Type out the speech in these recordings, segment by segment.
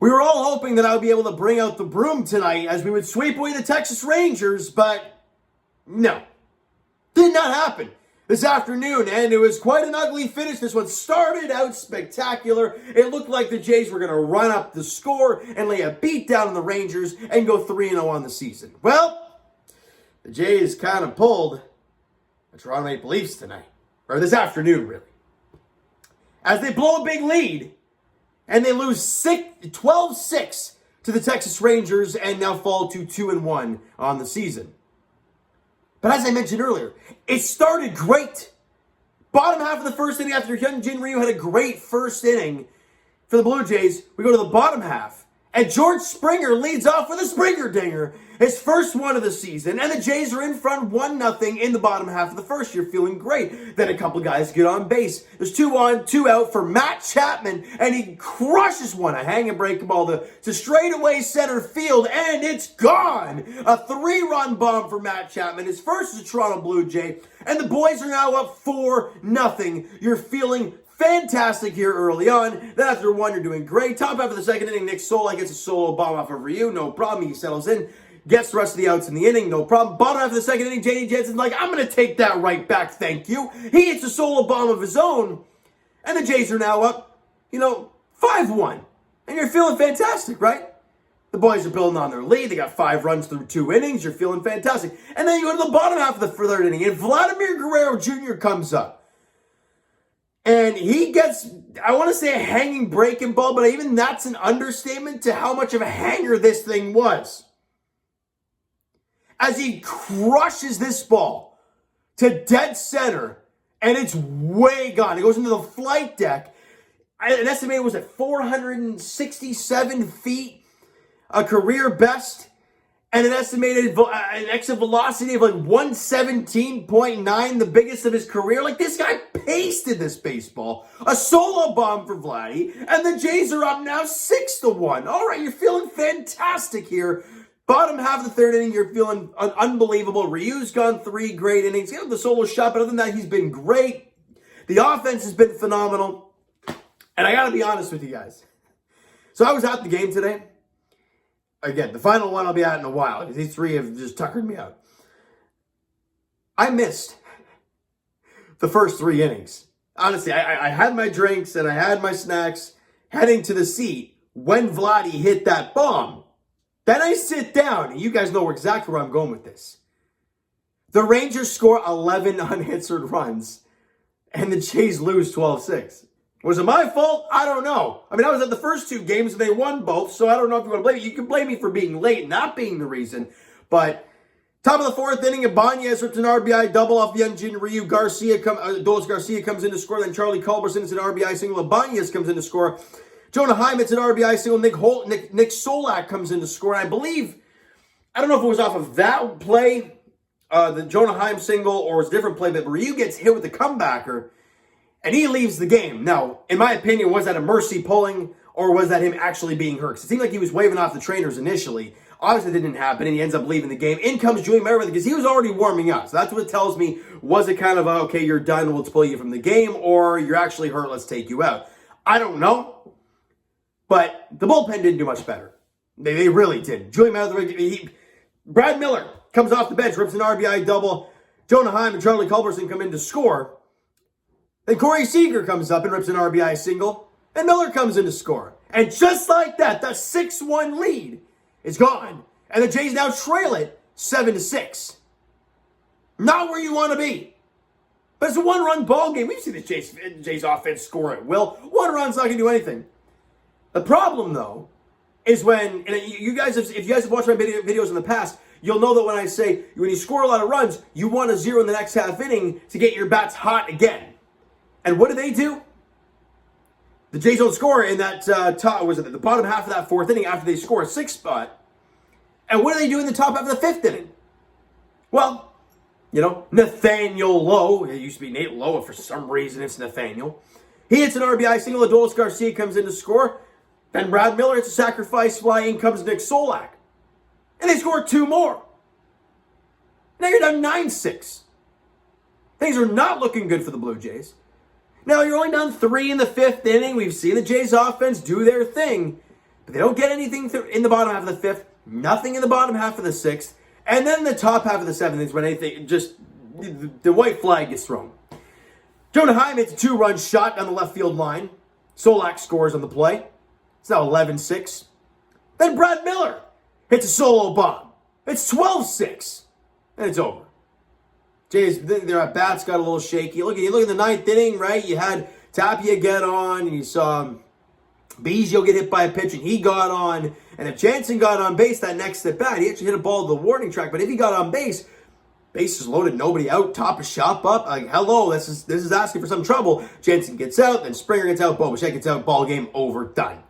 We were all hoping that I would be able to bring out the broom tonight as we would sweep away the Texas Rangers, but no. Did not happen this afternoon, and it was quite an ugly finish. This one started out spectacular. It looked like the Jays were going to run up the score and lay a beat down on the Rangers and go 3-0 on the season. Well, the Jays kind of pulled the Toronto Maple Leafs tonight, or this afternoon, really, as they blow a big lead and they lose 12-6 to the Texas Rangers and now fall to 2-1 on the season. But as I mentioned earlier, it started great. Bottom half of the first inning after Hyunjin Ryu had a great first inning for the Blue Jays, we go to the bottom half. And George Springer leads off with a Springer dinger, his first one of the season. And the Jays are in front 1-0 in the bottom half of the first. You're feeling great. Then a couple guys get on base. There's 2 on, 2 out for Matt Chapman. And he crushes one, a hang and break ball to straightaway center field. And it's gone. A 3-run bomb for Matt Chapman. His first as a Toronto Blue Jay. And the boys are now up 4-0. You're feeling fantastic here early on. Then after 1, you're doing great. Top half of the second inning, Nick Solak gets a solo bomb off of Ryu. No problem. He settles in. Gets the rest of the outs in the inning. No problem. Bottom half of the second inning, J.D. Jensen's like, I'm going to take that right back. Thank you. He hits a solo bomb of his own. And the Jays are now up, 5-1. And you're feeling fantastic, right? The boys are building on their lead. They got 5 runs through 2 innings. You're feeling fantastic. And then you go to the bottom half of the third inning, and Vladimir Guerrero Jr. comes up. And he gets, I want to say a hanging breaking ball, but even that's an understatement to how much of a hanger this thing was. As he crushes this ball to dead center, and it's way gone. It goes into the flight deck. An estimated, was it 467 feet, a career best, and an estimated an exit velocity of like 117.9, the biggest of his career. Like, this guy pasted this baseball. A solo bomb for Vladdy, and the Jays are up now 6-1. All right, you're feeling fantastic here. Bottom half of the third inning, you're feeling unbelievable. Ryu's gone 3 great innings. He had the solo shot, but other than that, he's been great. The offense has been phenomenal. And I got to be honest with you guys. So I was at the game today. Again, the final one I'll be at in a while, because these 3 have just tuckered me out. I missed the first 3 innings. Honestly, I had my drinks and I had my snacks heading to the seat when Vladdy hit that bomb. Then I sit down, and you guys know exactly where I'm going with this. The Rangers score 11 unanswered runs, and the Jays lose 12-6. Was it my fault? I don't know. I mean, I was at the first 2 games, and they won both, so I don't know if you want to blame me. You can blame me for being late, not being the reason. But top of the 4th inning, Ibanez rips an RBI double off Hyunjin Ryu. Dolis Garcia comes in to score. Then Charlie Culberson hits an RBI single. Ibanez comes in to score. Jonah Heim hits an RBI single. Nick Solak comes in to score. And I believe, I don't know if it was off of that play, the Jonah Heim single, or it was a different play, but Ryu gets hit with the comebacker, and he leaves the game. Now, in my opinion, was that a mercy pulling, or was that him actually being hurt? Because it seemed like he was waving off the trainers initially. Obviously, it didn't happen, and he ends up leaving the game. In comes Julian Merriweather, because he was already warming up. So that's what it tells me. Was it kind of, okay, you're done, let's pull you from the game, or you're actually hurt, let's take you out? I don't know. But the bullpen didn't do much better. They really didn't. Julian Merriweather, Brad Miller comes off the bench, rips an RBI double. Jonah Heim and Charlie Culberson come in to score. Then Corey Seager comes up and rips an RBI single, and Miller comes in to score. And just like that, the 6-1 lead is gone. And the Jays now trail it 7-6. Not where you want to be. But it's a 1-run ball game. We've seen the Jays offense score at will. 1 run's not going to do anything. The problem, though, is when, and you guys, if you guys have watched my videos in the past, you'll know that when I say, when you score a lot of runs, you want a 0 in the next half inning to get your bats hot again. And what do? The Jays don't score in that the bottom half of that 4th inning after they score a 6th spot. And what do they do in the top half of the 5th inning? Well, Nathaniel Lowe. It used to be Nate Lowe, for some reason it's Nathaniel. He hits an RBI single. Adolis Garcia comes in to score. Then Brad Miller hits a sacrifice fly. In comes Nick Solak. And they score 2 more. Now you're down 9-6. Things are not looking good for the Blue Jays. Now you're only down 3 in the 5th inning. We've seen the Jays offense do their thing. But they don't get anything in the bottom half of the fifth, nothing in the bottom half of the sixth, and then the top half of the seventh is when anything, just the white flag gets thrown. Jonah Heim hits a 2-run shot down the left field line. Solak scores on the play. It's now 11-6. Then Brad Miller hits a solo bomb. It's 12-6. And it's over. Jays, their at-bats got a little shaky. You look at the ninth inning, right? You had Tapia get on, and you saw Biggio get hit by a pitch, and he got on. And if Jansen got on base that next at-bat, he actually hit a ball to the warning track. But if he got on base, bases loaded, nobody out, top of shop up. Like, hello, this is asking for some trouble. Jansen gets out, then Springer gets out, Bo Bichette gets out, ball game over, done.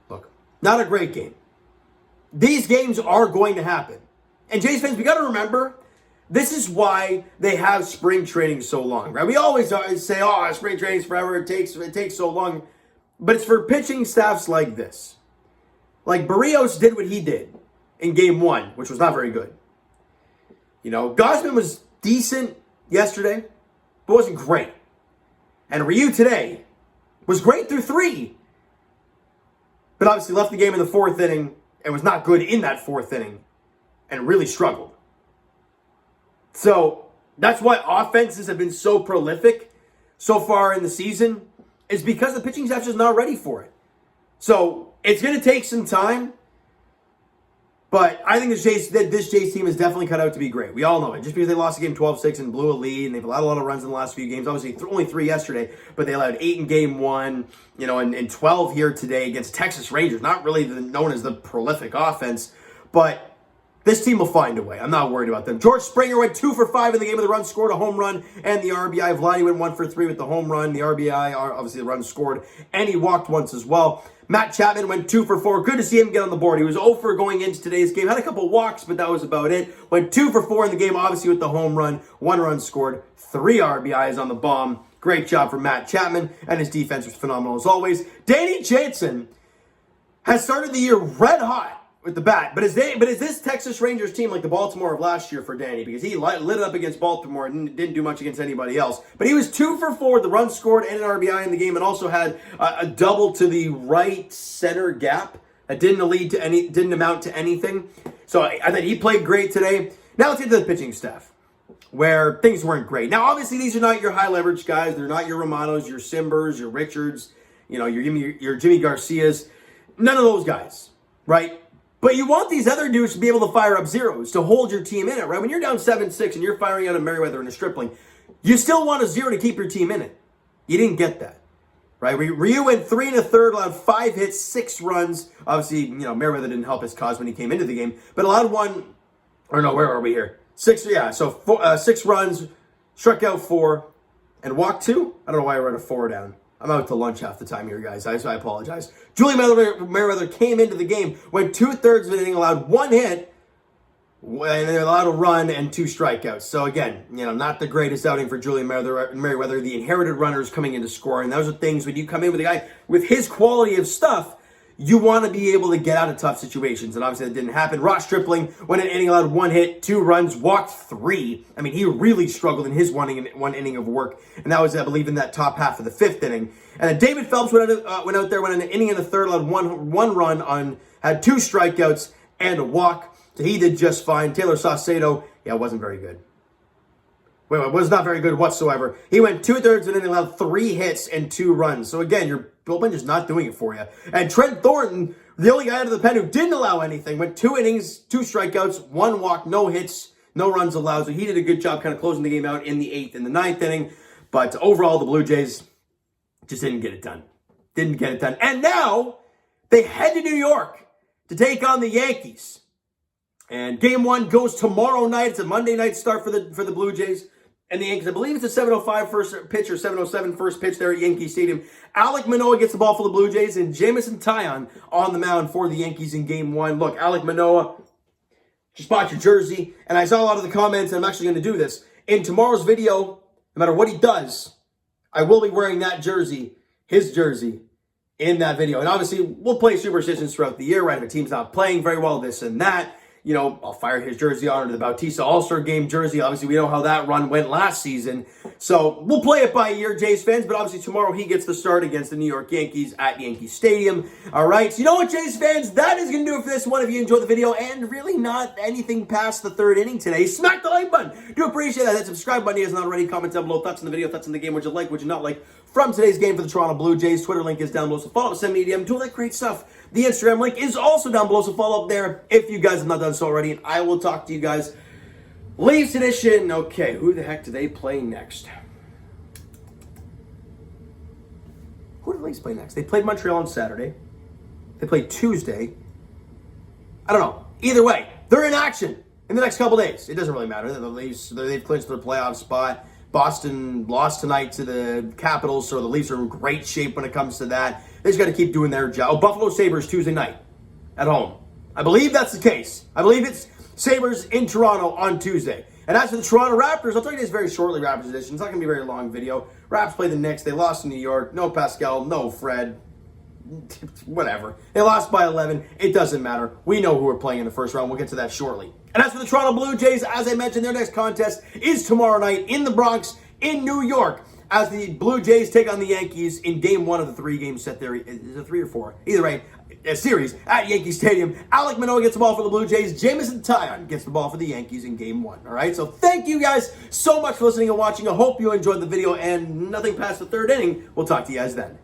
Look, not a great game. These games are going to happen. And Jays fans, we got to remember, this is why they have spring training so long, right? We always say, oh, spring training's forever, it takes so long. But it's for pitching staffs like this. Like, Barrios did what he did in game one, which was not very good. You know, Gausman was decent yesterday, but wasn't great. And Ryu today was great through 3. But obviously left the game in the 4th inning and was not good in that 4th inning and really struggled. So that's why offenses have been so prolific so far in the season, is because the pitching staff is just not ready for it. So it's going to take some time. But I think this Jays team is definitely cut out to be great. We all know it. Just because they lost the game 12-6 and blew a lead, and they've allowed a lot of runs in the last few games. Obviously, only 3 yesterday, but they allowed 8 in game 1, you know, and 12 here today against Texas Rangers. Not really known as the prolific offense, but this team will find a way. I'm not worried about them. George Springer went 2 for 5 in the game with the run scored, a home run, and the RBI. Vladdy went 1 for 3 with the home run, the RBI, obviously the run scored, and he walked once as well. Matt Chapman went 2 for 4. Good to see him get on the board. He was 0 for going into today's game. Had a couple walks, but that was about it. Went 2 for 4 in the game, obviously with the home run. 1 run scored, 3 RBIs on the bomb. Great job for Matt Chapman, and his defense was phenomenal as always. Danny Jansen has started the year red hot with the bat. But is this Texas Rangers team like the Baltimore of last year for Danny? Because he lit it up against Baltimore and didn't do much against anybody else. But he was 2 for 4, the run scored and an RBI in the game, and also had a double to the right center gap that didn't amount to anything. So I thought he played great today. Now let's get to the pitching staff, where things weren't great. Now, obviously, these are not your high leverage guys. They're not your Romanos, your Simbers, your Richards, you know, your Jimmy Garcias. None of those guys, right? But you want these other dudes to be able to fire up zeros, to hold your team in it, right? When you're down 7-6 and you're firing out a Merriweather and a Stripling, you still want a 0 to keep your team in it. You didn't get that, right? Ryu went 3 1/3, allowed 5 hits, 6 runs. Obviously, you know, Merriweather didn't help his cause when he came into the game, but allowed 1, or no, where are we here? 6, yeah, so 6 runs, struck out 4, and walked 2? I don't know why I wrote a 4 down. I'm out to lunch half the time here, guys. So I apologize. Julian Merriweather came into the game, went 2/3 of an inning, allowed 1 hit, and they allowed a run and 2 strikeouts. So again, you know, not the greatest outing for Julian Merriweather. The inherited runners coming into scoring. Those are things when you come in with a guy with his quality of stuff, you want to be able to get out of tough situations, and obviously that didn't happen. Ross Stripling went an inning, allowed 1 hit, 2 runs, walked 3. I mean, he really struggled in his one inning of work, and that was, I believe, in that top half of the 5th inning. And then David Phelps went out there, went an inning in the 3rd, allowed one run, had 2 strikeouts and a walk. So he did just fine. Taylor Saucedo, yeah, wasn't very good. It was not very good whatsoever. He went 2/3 of an inning, allowed 3 hits and 2 runs. So again, your bullpen just not doing it for you. And Trent Thornton, the only guy out of the pen who didn't allow anything, went 2 innings, 2 strikeouts, 1 walk, no hits, no runs allowed. So he did a good job kind of closing the game out in the 8th and the 9th inning. But overall, the Blue Jays just didn't get it done. Didn't get it done. And now they head to New York to take on the Yankees. And game 1 goes tomorrow night. It's a Monday night start for the Blue Jays and the Yankees. I believe it's a 7:05 first pitch or 7:07 first pitch there at Yankee Stadium. Alek Manoah gets the ball for the Blue Jays, and Jameson Taillon on the mound for the Yankees in game 1. Look, Alek Manoah, just bought your jersey, and I saw a lot of the comments, and I'm actually going to do this. In tomorrow's video, no matter what he does, I will be wearing that jersey, his jersey, in that video. And obviously, we'll play superstitions throughout the year, right? If a team's not playing very well, this and that. I'll fire his jersey on to the Bautista All-Star Game jersey. Obviously, we know how that run went last season. So we'll play it by ear, Jays fans. But obviously, tomorrow he gets the start against the New York Yankees at Yankee Stadium. All right. So you know what, Jays fans? That is going to do it for this one. If you enjoyed the video and really not anything past the third inning today, smack the like button. Do appreciate that. That subscribe button is not already. Comment down below thoughts on the video, thoughts on the game, what you like, what you not like from today's game for the Toronto Blue Jays. Twitter link is down below. So follow us on Medium. Do all that great stuff. The Instagram link is also down below. So follow up there if you guys have not done so already. And I will talk to you guys Leafs edition. Okay, who the heck do they play next? Who do the Leafs play next? They played Montreal on Saturday. They played Tuesday. I don't know. Either way, they're in action in the next couple days. It doesn't really matter. The Leafs, they've clinched their playoff spot. Boston lost tonight to the Capitals, so the Leafs are in great shape when it comes to that. They just got to keep doing their job. Oh, Buffalo Sabres Tuesday night at home. I believe that's the case. I believe it's Sabres in Toronto on Tuesday. And as for the Toronto Raptors, I'll tell you this very shortly, Raptors edition. It's not going to be a very long video. Raps play the Knicks. They lost to New York. No Pascal, no Fred. Whatever. They lost by 11. It doesn't matter. We know who we're playing in the first round. We'll get to that shortly. And as for the Toronto Blue Jays, as I mentioned, their next contest is tomorrow night in the Bronx, in New York, as the Blue Jays take on the Yankees in game one of the 3-game set there. Is it 3 or 4? Either way, a series at Yankee Stadium. Alek Manoah gets the ball for the Blue Jays. Jameson Taillon gets the ball for the Yankees in game one. All right, so thank you guys so much for listening and watching. I hope you enjoyed the video, and nothing past the third inning. We'll talk to you guys then.